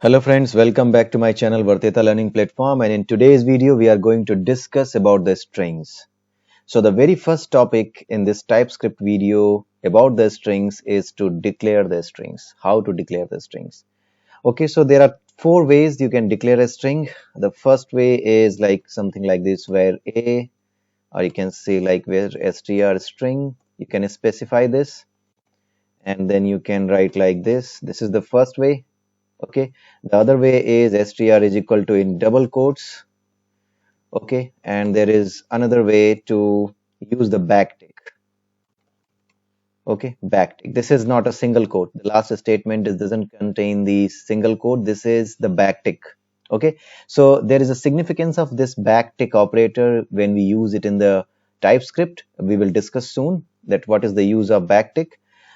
Hello friends, welcome back to my channel Varteta Learning Platform, and in today's video we are going to discuss about the strings. So the very first topic in this Typescript video about the strings is to declare the strings, how to declare the strings. Okay, so there are four ways you can declare a string. The first way is like something like this, where a, or you can say like where str string, you can specify this and then you can write like this is the first way. Okay, the other way is str is equal to in double quotes. Okay, and there is another way to use the backtick. Okay, backtick, this is not a single quote. The last statement doesn't contain the single quote. This is the backtick. Okay, so there is a significance of this backtick operator when we use it in the TypeScript. We will discuss soon that what is the use of backtick.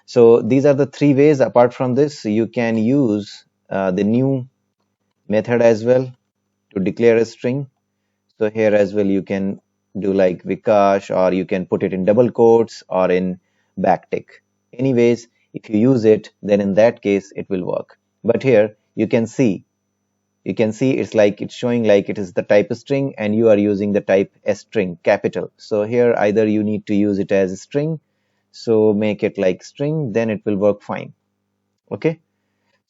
So these are the three ways. Apart from this, you can use the new method as well to declare a string. So here as well you can do like Vikash, or you can put it in double quotes or in backtick. Anyways, if you use it, then in that case it will work. But here you can see it's like it's showing like it is the type string and you are using the type string capital. So here either you need to use it as a string, so make it like string, then it will work fine. Okay,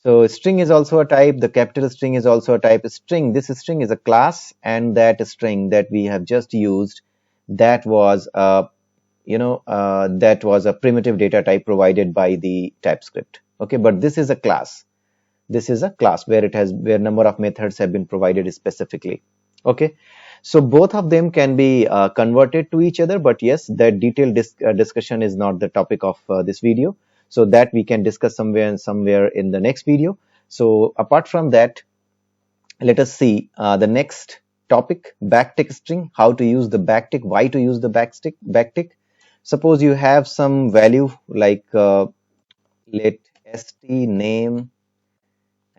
so string is also a type. The capital string is also a type. String, this string is a class, and that string that we have just used, that was a that was a primitive data type provided by the TypeScript. Okay, but this is a class. This is a class where number of methods have been provided specifically. Okay, so both of them can be converted to each other, but yes, the detailed discussion is not the topic of this video, so that we can discuss somewhere in the next video. So apart from that, let us see the next topic, backtick string, how to use the backtick, why to use the backtick. Suppose you have some value like let st name,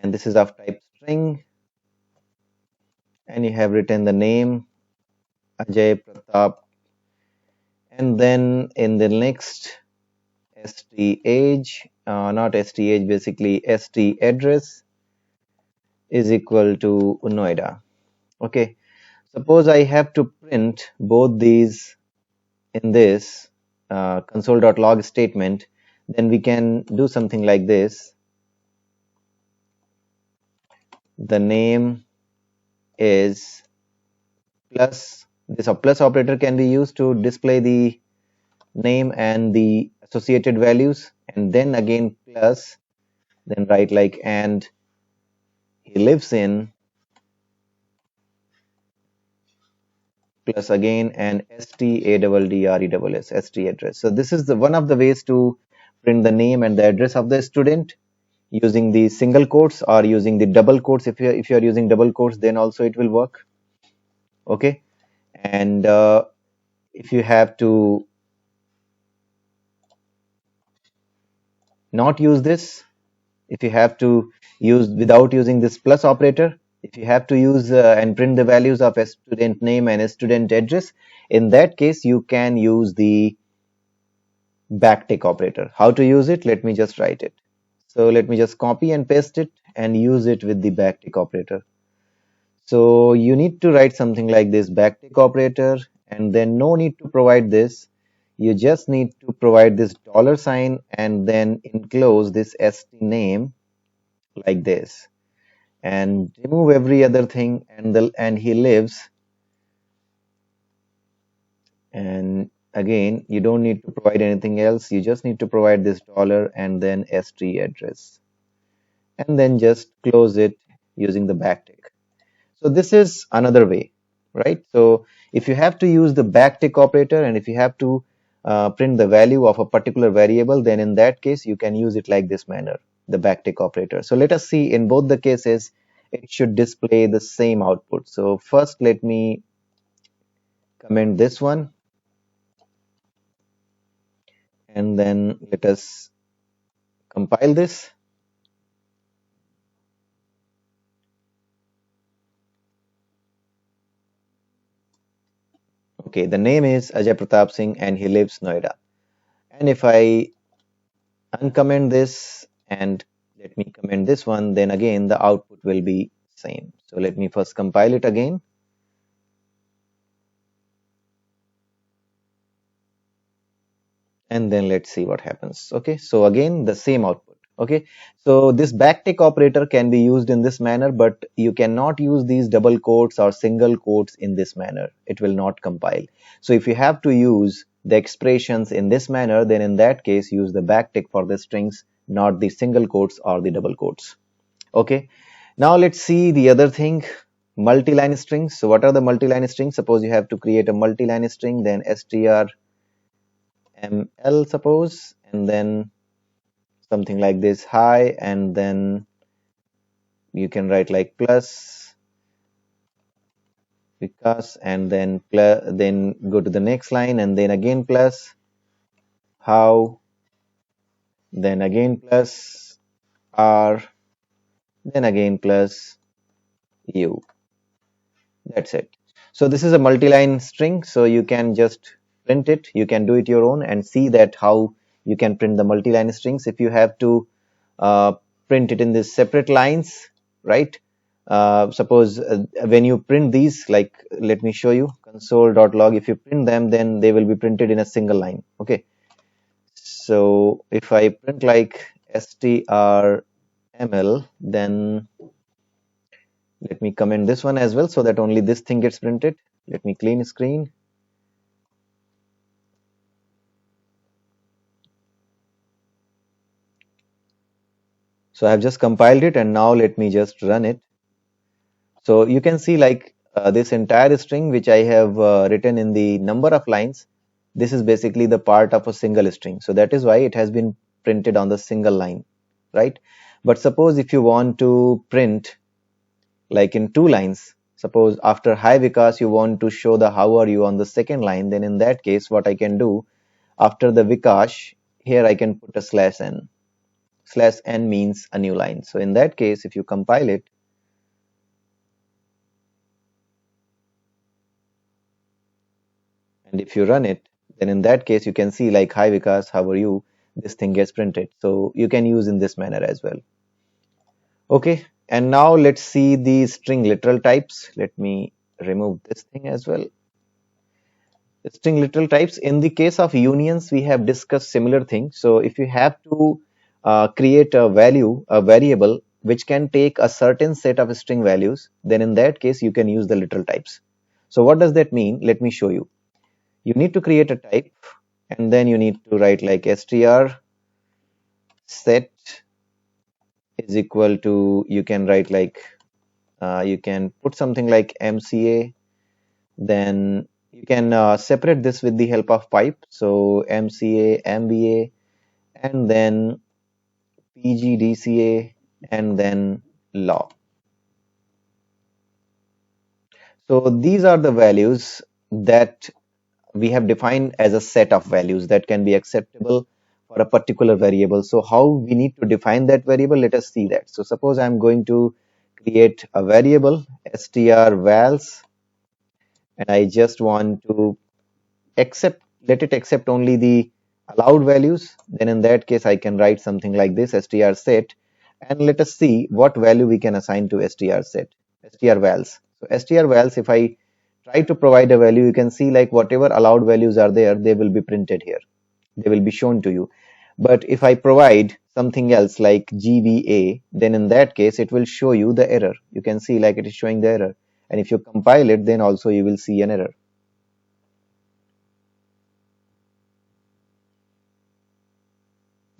and this is of type string, and you have written the name Ajay Pratap, and then in the next st age, not st age, basically st address is equal to Noida. Okay, suppose I have to print both these in this console.log statement, then we can do something like this. The name is plus, this plus operator can be used to display the name and the associated values, and then again plus, then write like and he lives in, plus again and st address. So this is the one of the ways to print the name and the address of the student using the single quotes or using the double quotes. If you are using double quotes, then also it will work. Okay, and if you have to not use this, if you have to use without using this plus operator, if you have to use and print the values of a student name and a student address, in that case you can use the backtick operator. How to use it? Let me just write it. So let me just copy and paste it and use it with the backtick operator. So you need to write something like this, backtick operator, and then no need to provide this. You just need to provide this dollar sign and then enclose this st name like this, and remove every other thing, and he lives, and again you don't need to provide anything else. You just need to provide this dollar and then st address, and then just close it using the backtick. So this is another way, right? So if you have to use the backtick operator, and if you have to print the value of a particular variable, then in that case you can use it like this manner, the backtick operator. So let us see, in both the cases it should display the same output. So first let me comment this one, and then let us compile this. Okay, the name is Ajay Pratap Singh and he lives Noida. And if I uncomment this and let me comment this one, then again the output will be same. So let me first compile it again. And then let's see what happens. Okay, so again the same output. Okay, so this backtick operator can be used in this manner, but you cannot use these double quotes or single quotes in this manner. It will not compile. So if you have to use the expressions in this manner, then in that case use the backtick for the strings, not the single quotes or the double quotes. Okay, now let's see the other thing, multi-line strings. So what are the multi-line strings? Suppose you have to create a multi-line string, then str ml suppose, and then something like this, hi, and then you can write like plus Vikash, and then then go to the next line, and then again plus how, then again plus r, then again plus u. That's it. So this is a multi-line string, so you can just print it. You can do it your own and see that how you can print the multi-line strings. If you have to uh, print it in these separate lines, right? Suppose when you print these, like let me show you console.log. If you print them, then they will be printed in a single line. Okay. So if I print like strml, then let me comment this one as well so that only this thing gets printed. Let me clean screen. So I have just compiled it, and now let me just run it. So you can see like this entire string which I have written in the number of lines, this is basically the part of a single string. So that is why it has been printed on the single line, right? But suppose if you want to print like in 2 lines, suppose after hi Vikas you want to show the how are you on the second line, then in that case what I can do, after the Vikash, here I can put a /n. /n means a new line. So in that case, if you compile it, and if you run it, then in that case you can see like hi Vikas, how are you? This thing gets printed. So you can use in this manner as well. Okay, and now let's see the string literal types. Let me remove this thing as well. The string literal types, in the case of unions, we have discussed similar things. So if you have to create a variable which can take a certain set of string values, then in that case you can use the literal types. So what does that mean? Let me show you. You need to create a type, and then you need to write like str set is equal to, you can write like you can put something like mca, then you can separate this with the help of pipe. So mca, mba, and then pgdca, and then law. So these are the values that we have defined as a set of values that can be acceptable for a particular variable. So how we need to define that variable, let us see that. So suppose I'm going to create a variable str_vals, and I just want to let it accept only the allowed values. Then in that case I can write something like this, str_set, and let us see what value we can assign to str_vals. So str_vals, if I try to provide a value, you can see like whatever allowed values are there, they will be printed here, they will be shown to you. But if I provide something else like gva, then in that case it will show you the error. You can see like it is showing the error, and if you compile it, then also you will see an error.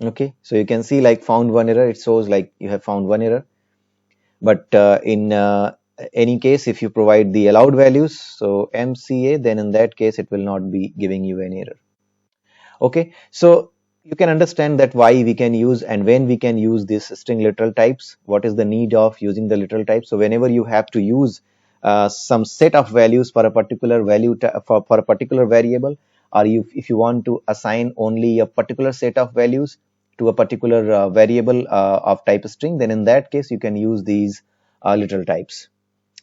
Okay, so you can see like found one error, it shows like you have found one error. But in any case, if you provide the allowed values, so mca, then in that case it will not be giving you any error. Okay, so you can understand that why we can use and when we can use these string literal types, what is the need of using the literal types. So whenever you have to use some set of values for a particular value for a particular variable, or if you want to assign only a particular set of values to a particular variable of type string, then in that case you can use these literal types.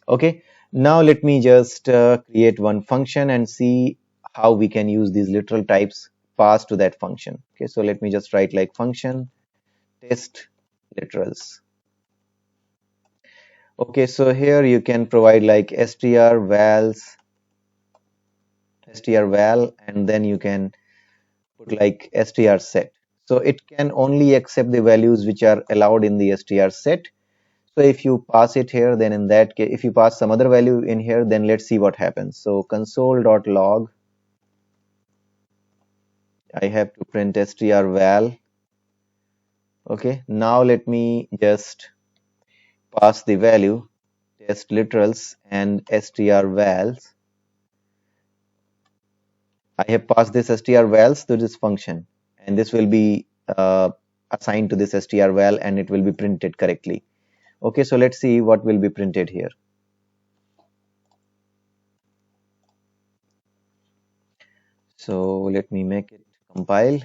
Okay, now let me just create one function and see how we can use these literal types passed to that function. Okay, so let me just write like function test literals. Okay, so here you can provide like str val, and then you can put like str set. So it can only accept the values which are allowed in the str set. So if you pass it here, then in that case, if you pass some other value in here, then let's see what happens. So console.log, I have to print str val. Okay, now let me just pass the value test literals and str vals. I have passed this str vals to this function, and this will be assigned to this str val, and it will be printed correctly. Okay, so let's see what will be printed here. So let me make it compile.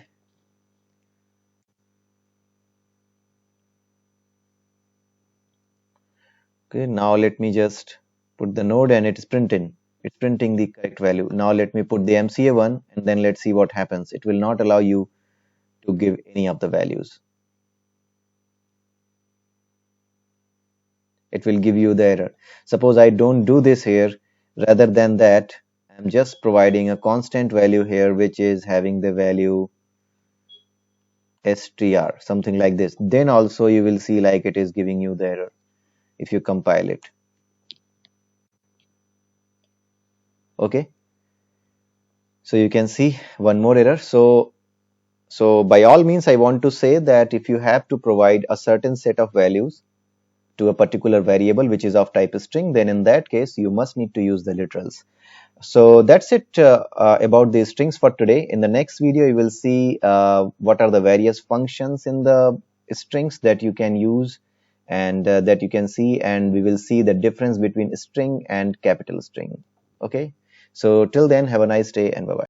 Okay, now let me just put the node, and it's printing. It's printing the correct value. Now let me put the MCA one, and then let's see what happens. It will not allow you to give any of the values. It will give you the error. Suppose I don't do this here. Rather than that, I'm just providing a constant value here, which is having the value str, something like this. Then also you will see like it is giving you the error if you compile it. Okay, so you can see one more error. So by all means, I want to say that if you have to provide a certain set of values to a particular variable which is of type string, then in that case you must need to use the literals. So that's it about the strings for today. In the next video, you will see what are the various functions in the strings that you can use and that you can see, and we will see the difference between string and capital string. Okay, so till then, have a nice day and bye bye.